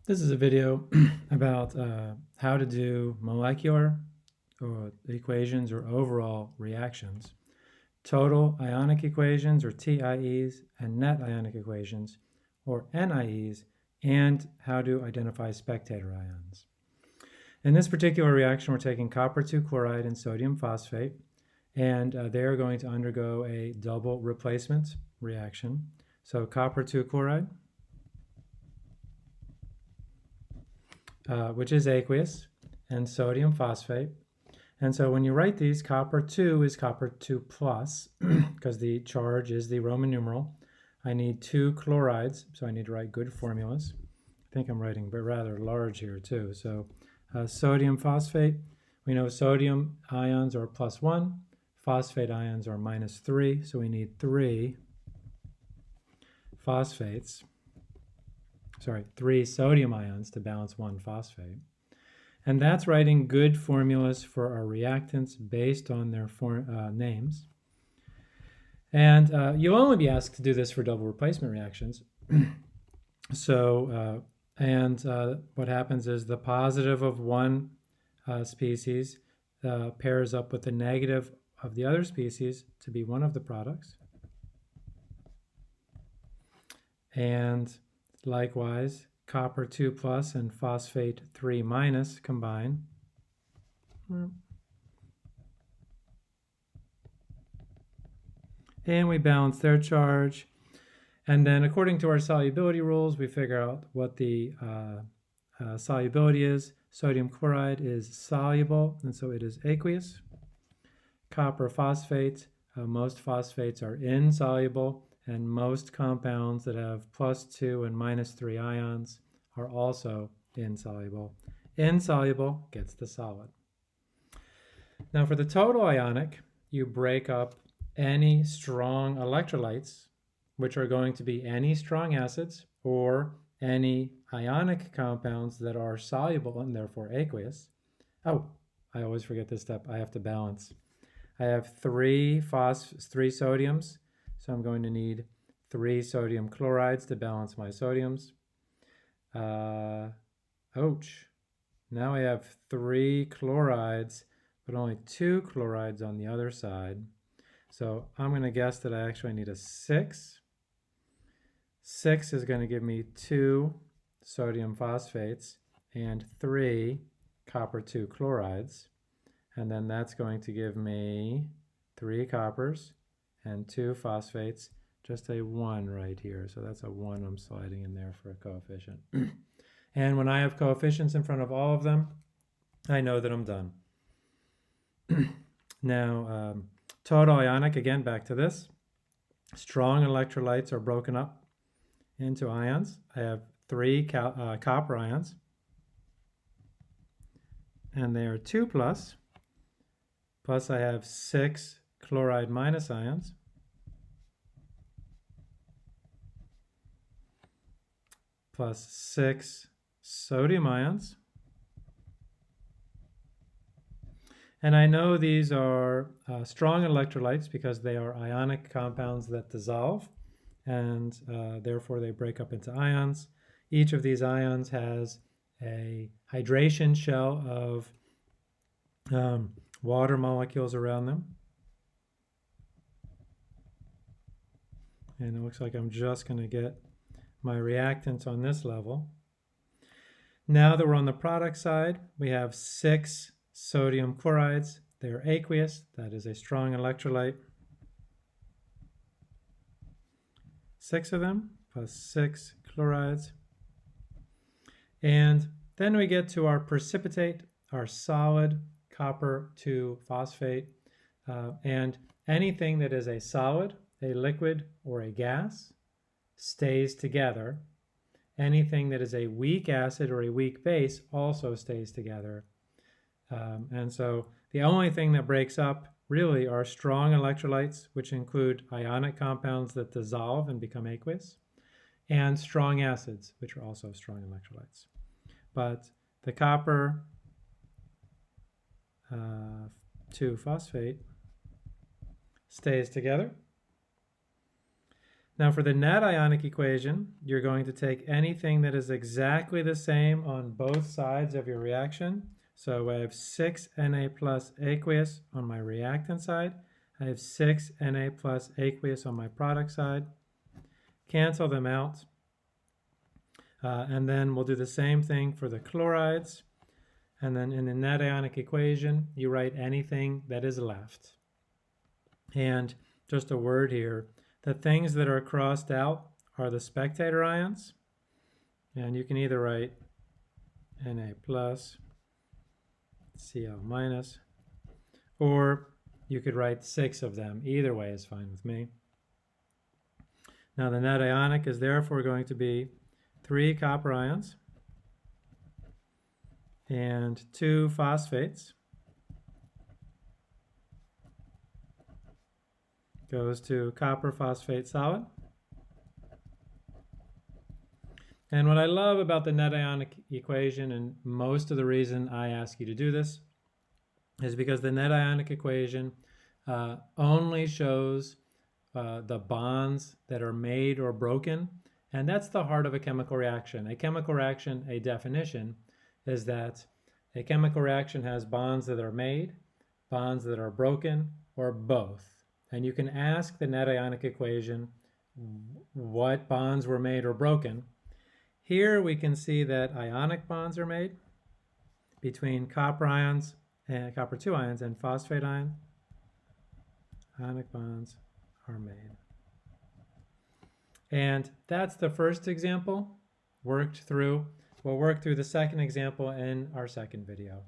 This is a video about how to do molecular equations or overall reactions, total ionic equations or TIEs, and net ionic equations or NIEs, and how to identify spectator ions. In this particular reaction, we're taking copper-2 chloride and sodium phosphate, and they're going to undergo a double replacement reaction. So copper-2 chloride, which is aqueous, and sodium phosphate. And so when you write these, copper-2 is copper-2 plus, because the charge is the Roman numeral. I need 2 chlorides, so I need to write good formulas. I think I'm writing but rather large here too. So sodium phosphate, we know sodium ions are +1, phosphate ions are -3, so we need 3 phosphates. Sorry, 3 sodium ions to balance 1 phosphate. And that's writing good formulas for our reactants based on their names. And you'll only be asked to do this for double replacement reactions. What happens is the positive of one species pairs up with the negative of the other species to be one of the products. And likewise, copper-2 plus and phosphate-3 minus combine. And we balance their charge. And then according to our solubility rules, we figure out what the solubility is. Sodium chloride is soluble, and so it is aqueous. Copper phosphate, most phosphates are insoluble, and most compounds that have +2 and -3 ions are also insoluble. Insoluble gets the solid. Now for the total ionic, you break up any strong electrolytes, which are going to be any strong acids or any ionic compounds that are soluble and therefore aqueous. Oh, I always forget this step. I have to balance. I have 3 sodiums, so I'm going to need 3 sodium chlorides to balance my sodiums. Ouch. Now I have 3 chlorides, but only 2 chlorides on the other side. So I'm going to guess that I actually need a 6. 6 is going to give me 2 sodium phosphates and 3 copper-2 chlorides. And then that's going to give me 3 coppers and 2 phosphates, just a 1 right here. So that's a 1 I'm sliding in there for a coefficient. And when I have coefficients in front of all of them, I know that I'm done. Now, total ionic, again, back to this. Strong electrolytes are broken up into ions. I have 3 copper ions, and they are 2 plus. Plus I have 6 chloride minus ions. Plus 6 sodium ions. And I know these are strong electrolytes because they are ionic compounds that dissolve, and therefore they break up into ions. Each of these ions has a hydration shell of water molecules around them. And it looks like I'm just going to get my reactants on this level. Now that we're on the product side, we have 6 sodium chlorides. They're aqueous. That is a strong electrolyte. 6 of them plus 6 chlorides. And then we get to our precipitate, our solid copper-2 phosphate. And anything that is a solid, a liquid, or a gas stays together. Anything that is a weak acid or a weak base also stays together. And so the only thing that breaks up really are strong electrolytes, which include ionic compounds that dissolve and become aqueous, and strong acids, which are also strong electrolytes. But the copper 2 phosphate stays together. Now for the net ionic equation, you're going to take anything that is exactly the same on both sides of your reaction. So I have 6 Na plus aqueous on my reactant side. I have 6 Na plus aqueous on my product side. Cancel them out. And then we'll do the same thing for the chlorides. And then in the net ionic equation, you write anything that is left. And just a word here, the things that are crossed out are the spectator ions. And you can either write Na plus, Cl minus, or you could write 6 of them. Either way is fine with me. Now the net ionic is therefore going to be 3 copper ions and 2 phosphates. Goes to copper phosphate solid. And what I love about the net ionic equation, and most of the reason I ask you to do this, is because the net ionic equation only shows the bonds that are made or broken, and that's the heart of a chemical reaction. A chemical reaction, a definition, is that a chemical reaction has bonds that are made, bonds that are broken, or both. And you can ask the net ionic equation what bonds were made or broken. Here we can see that ionic bonds are made between copper ions and copper 2 ions and phosphate ion. Ionic bonds are made. And that's the first example worked through. We'll work through the second example in our second video.